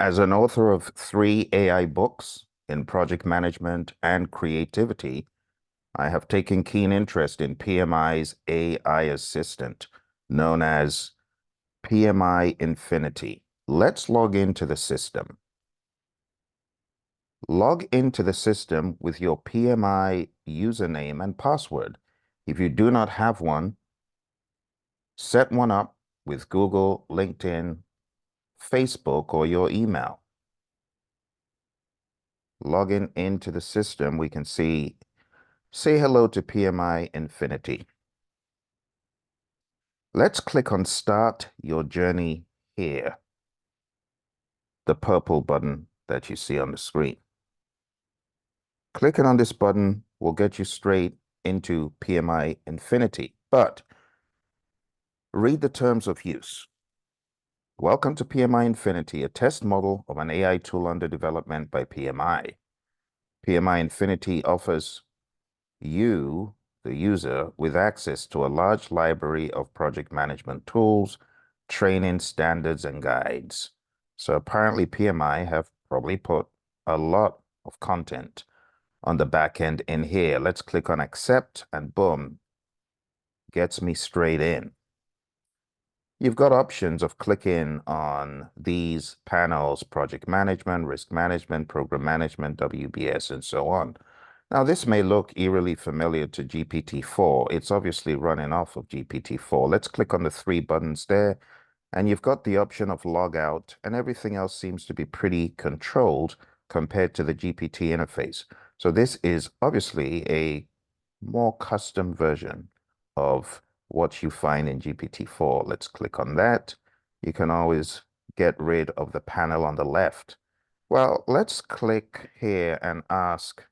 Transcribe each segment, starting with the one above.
As an author of 3 AI books in project management and creativity, I have taken keen interest in PMI's AI assistant, known as PMI Infinity. Let's log into the system. Log into the system with your PMI username and password. If you do not have one, set one up with Google, LinkedIn, Facebook, or your email. Logging into the system, we can say hello to PMI Infinity. Let's click on Start Your Journey here, the purple button that you see on the screen. Clicking on this button will get you straight into PMI Infinity, but read the terms of use. Welcome to PMI Infinity, a test model of an AI tool under development by PMI. PMI Infinity offers you, the user, with access to a large library of project management tools, training standards, and guides. So apparently PMI have probably put a lot of content on the back end in here. Let's click on accept and boom, gets me straight in. You've got options of clicking on these panels: project management, risk management, program management, WBS, and so on. Now, this may look eerily familiar to GPT-4. It's obviously running off of GPT-4. Let's click on the 3 buttons there, and you've got the option of log out, and everything else seems to be pretty controlled compared to the GPT interface. So this is obviously a more custom version of what you find in GPT-4. Let's click on that. You can always get rid of the panel on the left. Well, let's click here and ask,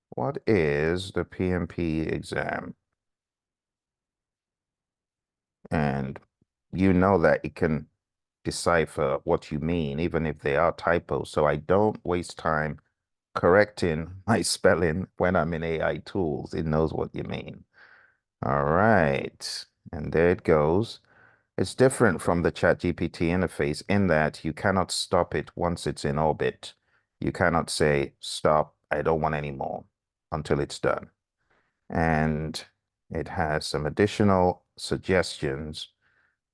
what is the PMP exam? And you know that it can decipher what you mean, even if they are typos. So I don't waste time correcting my spelling when I'm in AI tools. It knows what you mean. All right. And there it goes. It's different from the ChatGPT interface in that you cannot stop it once it's in orbit. You cannot say, stop, I don't want any more until it's done. And it has some additional suggestions.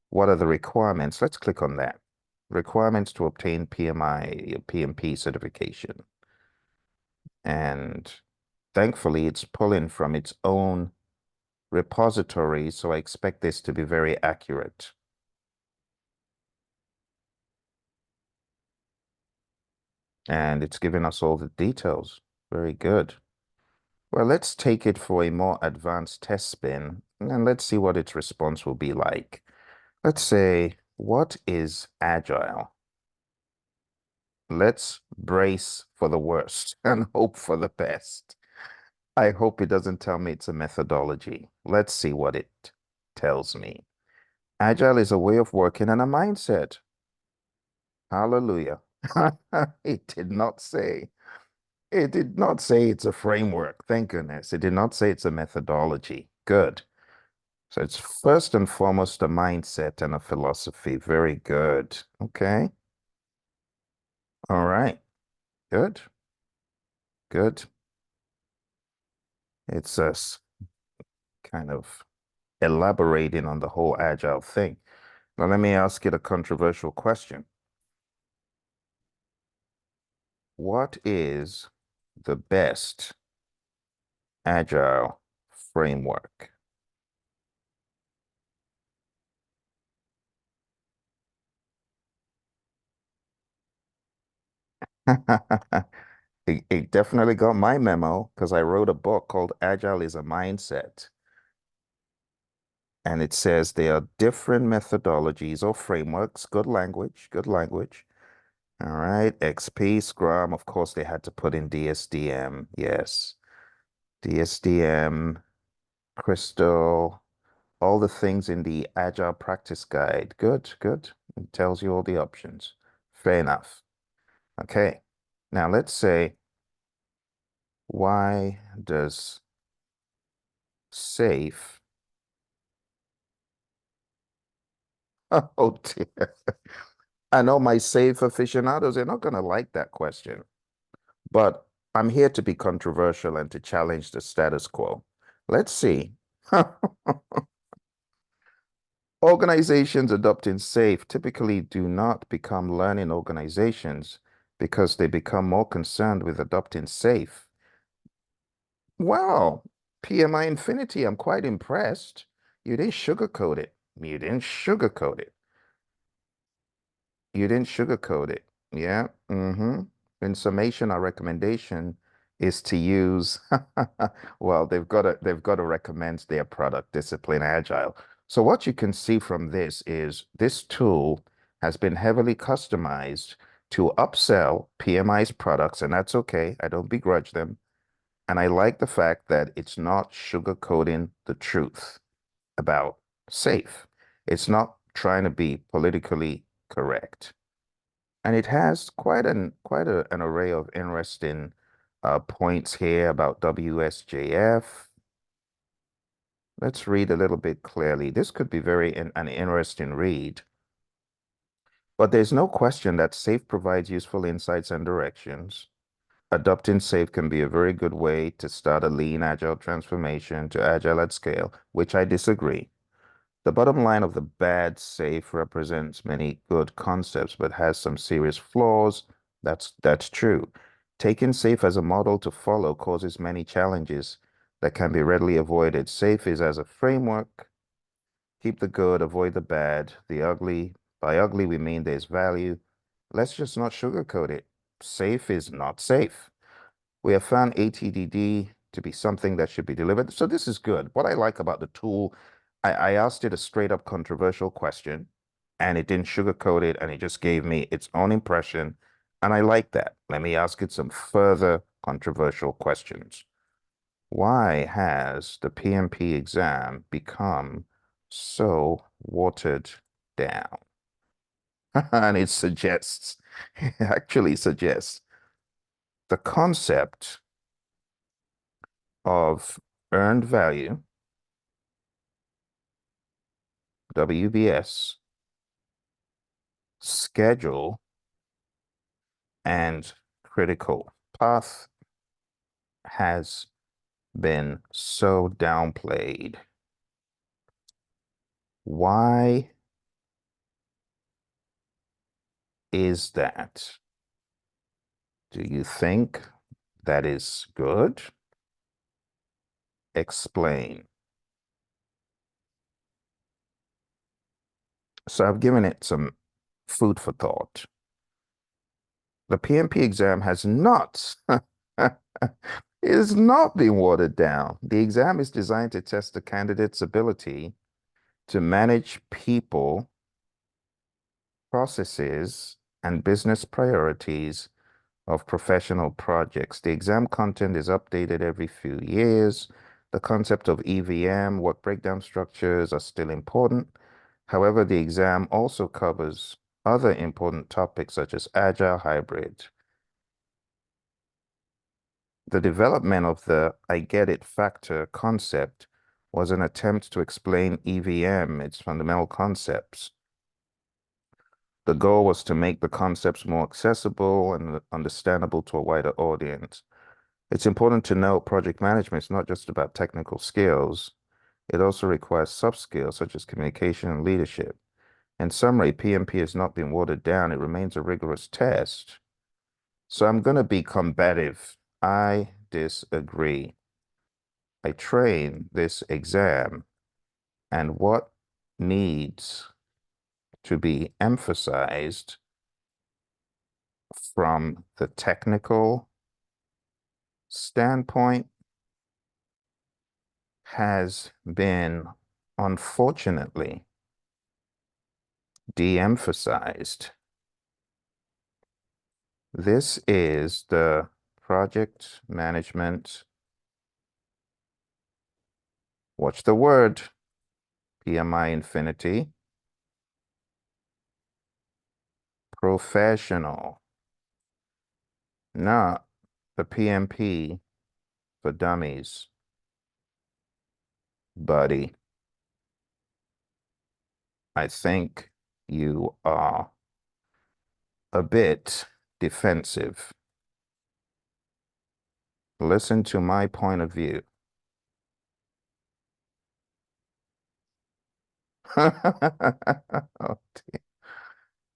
What are the requirements? Let's click on that. Requirements to obtain PMI, PMP certification. And thankfully, it's pulling from its own repository, so I expect this to be very accurate. And it's giving us all the details. Very good. Well, let's take it for a more advanced test spin, and let's see what its response will be like. Let's say, what is Agile? Let's brace for the worst and hope for the best. I hope it doesn't tell me it's a methodology. Let's see what it tells me. Agile is a way of working and a mindset. Hallelujah. It did not say. It did not say it's a framework. Thank goodness. It did not say it's a methodology. Good. So it's first and foremost a mindset and a philosophy. Very good. Okay. All right. Good. Good. It's us kind of elaborating on the whole agile thing. Now, let me ask you a controversial question. What is the best agile framework? It definitely got my memo because I wrote a book called Agile is a Mindset. And it says there are different methodologies or frameworks. Good language, good language. All right. XP, Scrum, of course, they had to put in DSDM. Yes. DSDM, Crystal, all the things in the Agile Practice Guide. Good, good. It tells you all the options. Fair enough. Okay. Now let's say, why does SAFe, oh dear. I know my safe aficionados, they're not going to like that question, but I'm here to be controversial and to challenge the status quo. Let's see. Organizations adopting SAFe typically do not become learning organizations because they become more concerned with adopting SAFe. Wow, PMI Infinity, I'm quite impressed. You didn't sugarcoat it. You didn't sugarcoat it. You didn't sugarcoat it. Yeah. In summation, our recommendation is to use, well, they've got to recommend their product discipline agile. So what you can see from this is this tool has been heavily customized to upsell PMI's products, and that's okay. I don't begrudge them. And I like the fact that it's not sugarcoating the truth about safe. It's not trying to be politically correct. And it has quite an array of interesting points here about WSJF. Let's read a little bit clearly. This could be an interesting read. But there's no question that SAFe provides useful insights and directions. Adopting SAFe can be a very good way to start a lean agile transformation to agile at scale, which I disagree. The bottom line of the bad SAFe represents many good concepts, but has some serious flaws. That's true. Taking SAFe as a model to follow causes many challenges that can be readily avoided. SAFe is as a framework. Keep the good, avoid the bad, the ugly. By ugly, we mean there's value. Let's just not sugarcoat it. SAFe is not safe. We have found ATDD to be something that should be delivered. So this is good. What I like about the tool, I asked it a straight up controversial question and it didn't sugarcoat it and it just gave me its own impression. And I like that. Let me ask it some further controversial questions. Why has the PMP exam become so watered down? And it suggests, it actually suggests the concept of earned value, WBS, schedule, and critical path has been so downplayed. Why is that? Do you think that is good? Explain. So I've given it some food for thought. The PMP exam has not, it has not been watered down. The exam is designed to test the candidate's ability to manage people, processes, and business priorities of professional projects. The exam content is updated every few years. The concept of EVM, work breakdown structures, are still important. However, the exam also covers other important topics such as agile hybrid. The development of the I get it factor concept was an attempt to explain EVM, its fundamental concepts. The goal was to make the concepts more accessible and understandable to a wider audience. It's important to note project management is not just about technical skills. It also requires soft skills such as communication and leadership. In summary, PMP has not been watered down. It remains a rigorous test. So I'm going to be combative. I disagree. I train this exam, and what needs to be emphasized from the technical standpoint has been, unfortunately, de-emphasized. This is the project management, watch the word, PMI Infinity, professional, not the PMP for dummies, buddy. I think you are a bit defensive. Listen to my point of view. Oh,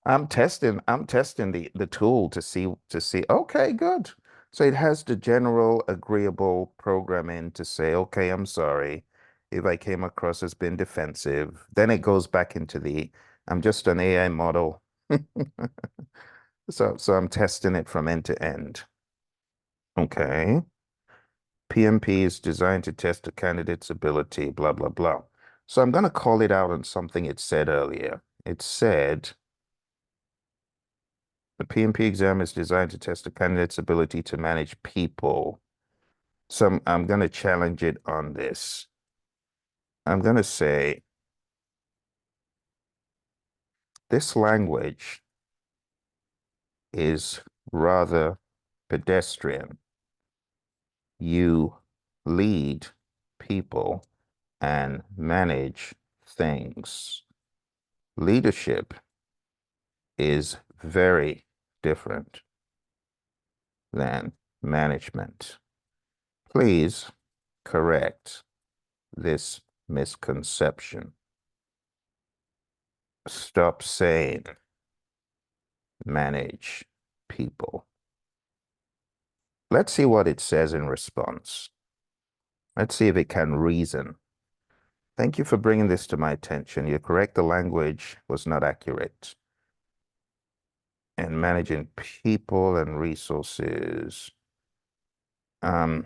I'm testing the tool to see, okay, good. So it has the general agreeable programming to say, okay, I'm sorry if I came across as being defensive. Then it goes back into the I'm just an AI model. So I'm testing it from end to end. Okay. PMP is designed to test the candidate's ability, blah, blah, blah. So I'm going to call it out on something it said earlier. It said the PMP exam is designed to test the candidate's ability to manage people. So I'm going to challenge it on this. I'm going to say this language is rather pedestrian. You lead people and manage things. Leadership is very different than management. Please correct this misconception. Stop saying manage people. Let's see what it says in response. Let's see if it can reason. Thank you for bringing this to my attention. You're correct, the language was not accurate. And managing people and resources. Um,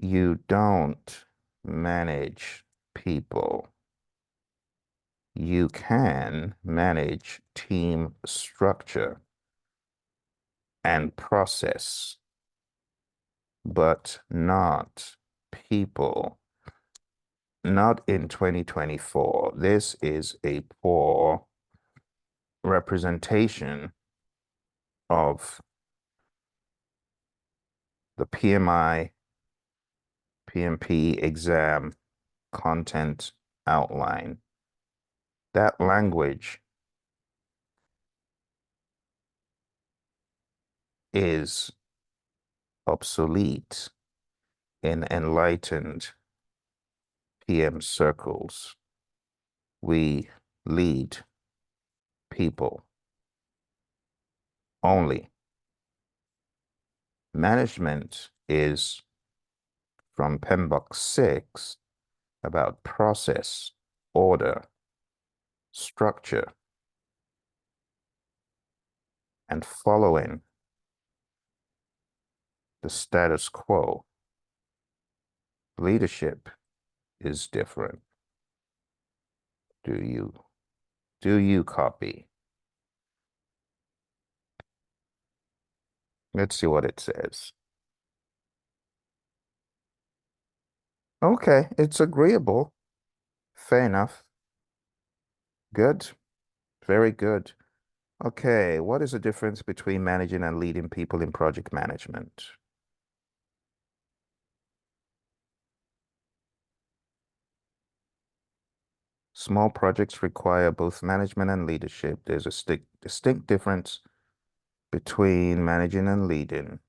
you don't manage people. You can manage team structure and process, but not people. Not in 2024. This is a poor representation of the PMI, PMP exam content outline. That language is obsolete in enlightened PM circles. We lead people only. Management is from PMBOK 6 about process, order, structure, and following the status quo. Leadership is different. Do you copy? Let's see what it says. Okay, it's agreeable. Fair enough. Good. Very good. Okay, what is the difference between managing and leading people in project management? Small projects require both management and leadership. There's a distinct difference between managing and leading.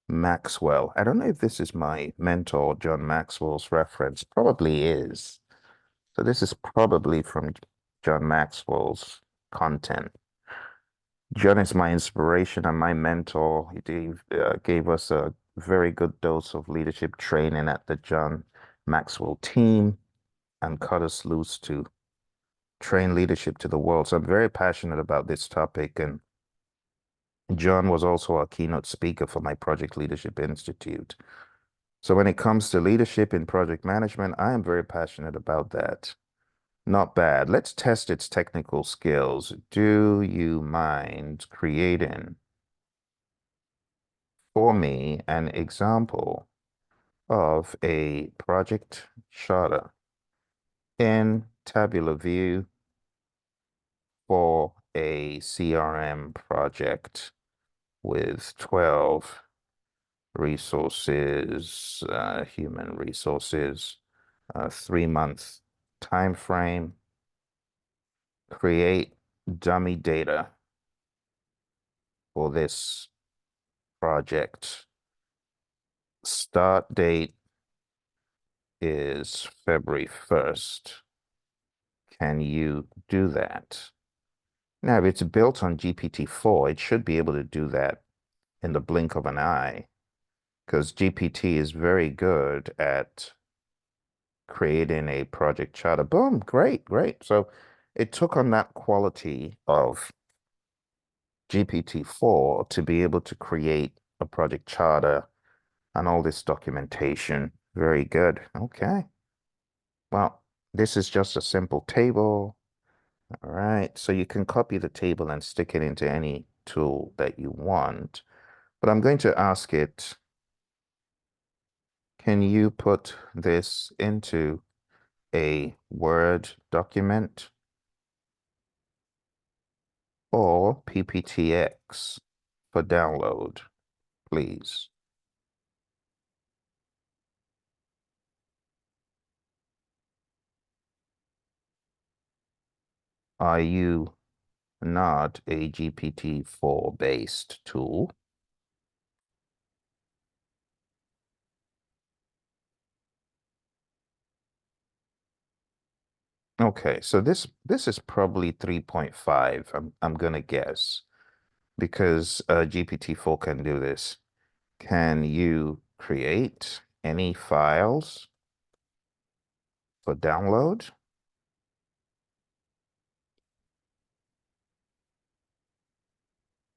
Maxwell. I don't know if this is my mentor, John Maxwell's reference. Probably is. So this is probably from John Maxwell's content. John is my inspiration and my mentor. Gave us a very good dose of leadership training at the John Maxwell team and cut us loose to train leadership to the world. So I'm very passionate about this topic. And John was also our keynote speaker for my Project Leadership Institute. So when it comes to leadership in project management, I am very passionate about that. Not bad. Let's test its technical skills. Do you mind creating for me an example of a project charter in tabular view for a CRM project with 12 resources, human resources, 3-month time frame, create dummy data for this project. Start date is February 1st. Can you do that? Now, if it's built on GPT-4, it should be able to do that in the blink of an eye, because GPT is very good at creating a project charter. Boom, great, great. So it took on that quality of GPT-4 to be able to create a project charter and all this documentation. Very good. Okay. Well, this is just a simple table. All right. So you can copy the table and stick it into any tool that you want. But I'm going to ask it, can you put this into a Word document or PPTX for download, please? Are you not a GPT-4 based tool? Okay, so this is probably 3.5. I'm gonna guess because GPT-4 can do this. Can you create any files for download?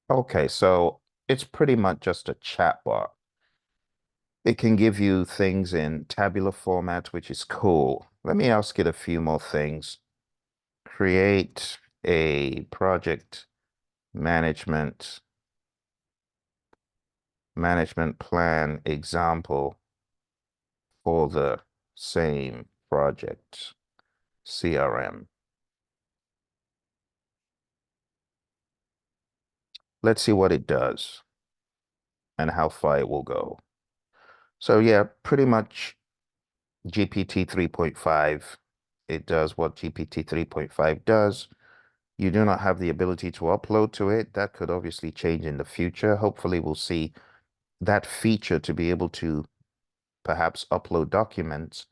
Okay, so it's pretty much just a chatbot. It can give you things in tabular format, which is cool. Let me ask it a few more things. Create a project management management plan example for the same project, CRM. Let's see what it does and how far it will go. So yeah, pretty much GPT 3.5. It does what GPT 3.5 does. You do not have the ability to upload to it. That could obviously change in the future. Hopefully, we'll see that feature to be able to perhaps upload documents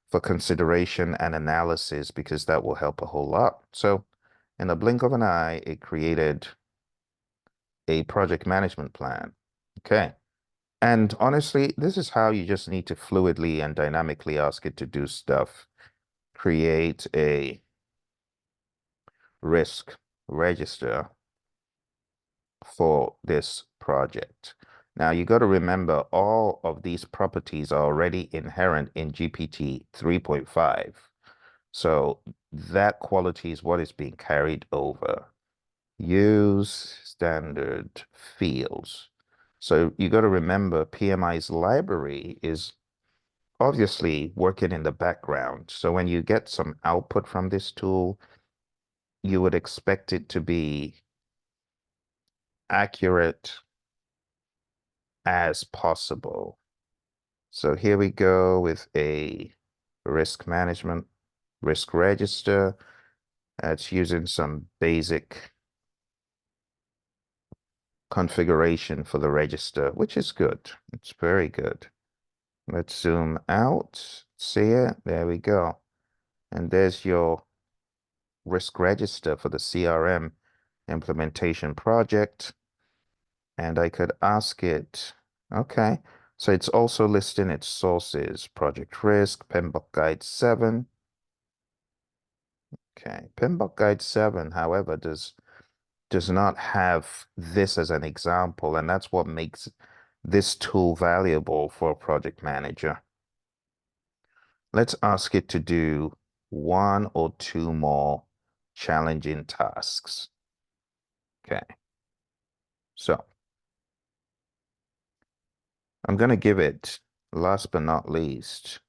for consideration and analysis, because that will help a whole lot. So, in a blink of an eye, it created a project management plan. Okay. And honestly, this is how you just need to fluidly and dynamically ask it to do stuff. Create a risk register for this project. Now, you got to remember all of these properties are already inherent in GPT 3.5. So that quality is what is being carried over. Use standard fields. So you got to remember PMI's library is obviously working in the background. So when you get some output from this tool, you would expect it to be accurate as possible. So here we go with a risk management, risk register. That's using some basic configuration for the register, which is good. It's very good. Let's zoom out. See it? There we go. And there's your risk register for the CRM implementation project. And I could ask it, okay. So it's also listing its sources, project risk, PMBOK Guide 7. Okay, PMBOK Guide 7, however, does not have this as an example, and that's what makes this tool valuable for a project manager. Let's ask it to do one or two more challenging tasks. Okay, so I'm going to give it, last but not least,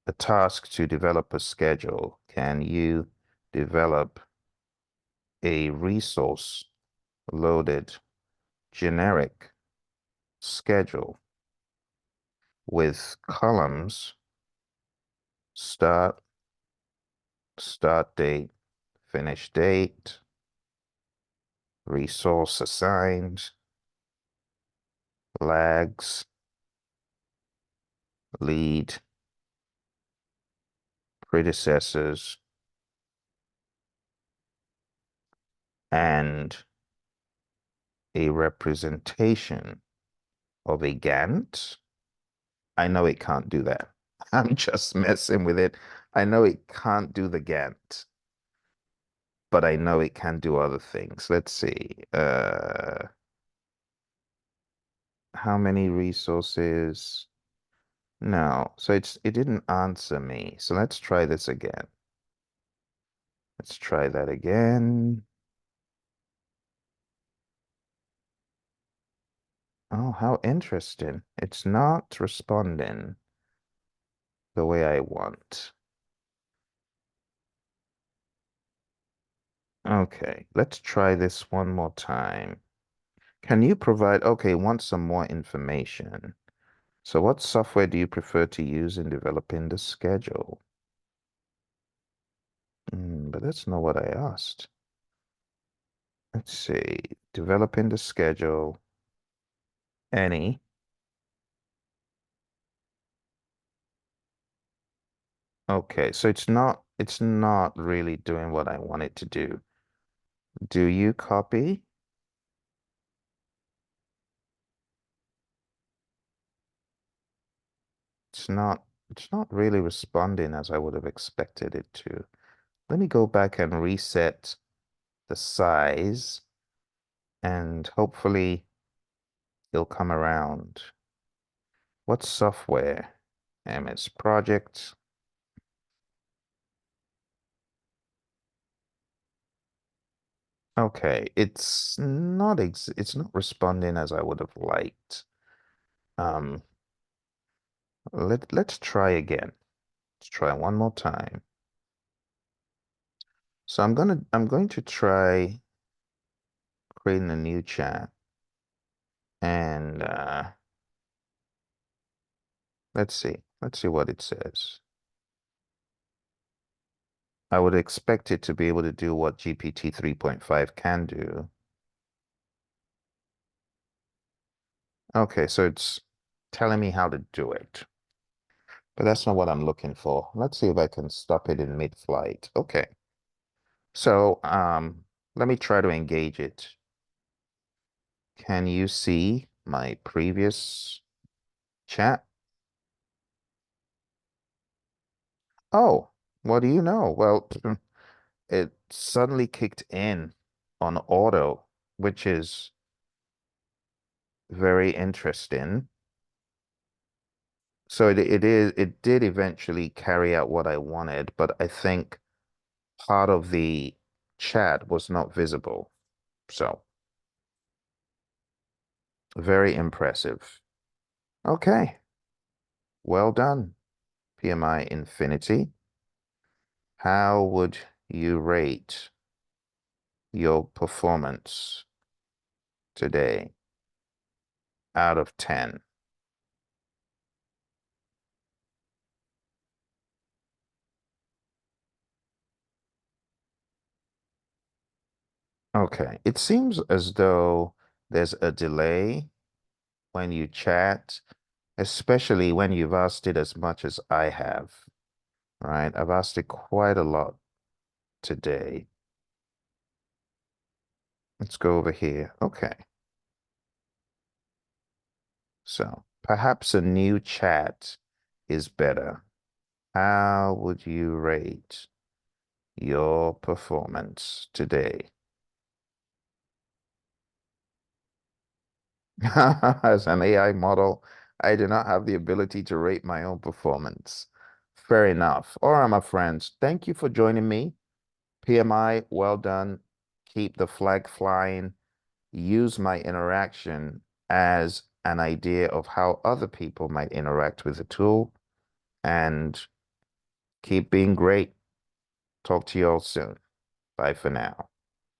a task to develop a schedule. Can you develop a resource loaded generic schedule with columns, start, start date, finish date, resource assigned, lags, lead, predecessors, and a representation of a Gantt. I know it can't do that. I'm just messing with it. I know it can't do the Gantt, but I know it can do other things. Let's see. How many resources? No. So it didn't answer me. So let's try this again. Let's try that again. Oh, how interesting. It's not responding the way I want. Okay, let's try this one more time. Can you provide, okay, want some more information. So what software do you prefer to use in developing the schedule? But that's not what I asked. Let's see, developing the schedule, any. Okay, so it's not really doing what I want it to do. Do you copy? It's not it's not really responding as I would have expected it to. Let me go back and reset the size and hopefully it'll come around. What software? MS Project. Okay, it's not responding as I would have liked. Um, let's try again. Let's try one more time. So I'm going to try creating a new chat and let's see. Let's see what it says. I would expect it to be able to do what GPT 3.5 can do. Okay, so it's telling me how to do it, but that's not what I'm looking for. Let's see if I can stop it in mid-flight. Okay, so let me try to engage it. Can you see my previous chat? Oh, what do you know? Well, it suddenly kicked in on auto, which is very interesting. So it did eventually carry out what I wanted, but I think part of the chat was not visible. So very impressive. Okay, well done, PMI Infinity. How would you rate your performance today out of 10? Okay, it seems as though there's a delay when you chat, especially when you've asked it as much as I have, right? I've asked it quite a lot today. Let's go over here. Okay, so perhaps a new chat is better. How would you rate your performance today? As an AI model, I do not have the ability to rate my own performance. Fair enough. All right, my friends, thank you for joining me. PMI, well done. Keep the flag flying. Use my interaction as an idea of how other people might interact with the tool and keep being great. Talk to you all soon. Bye for now.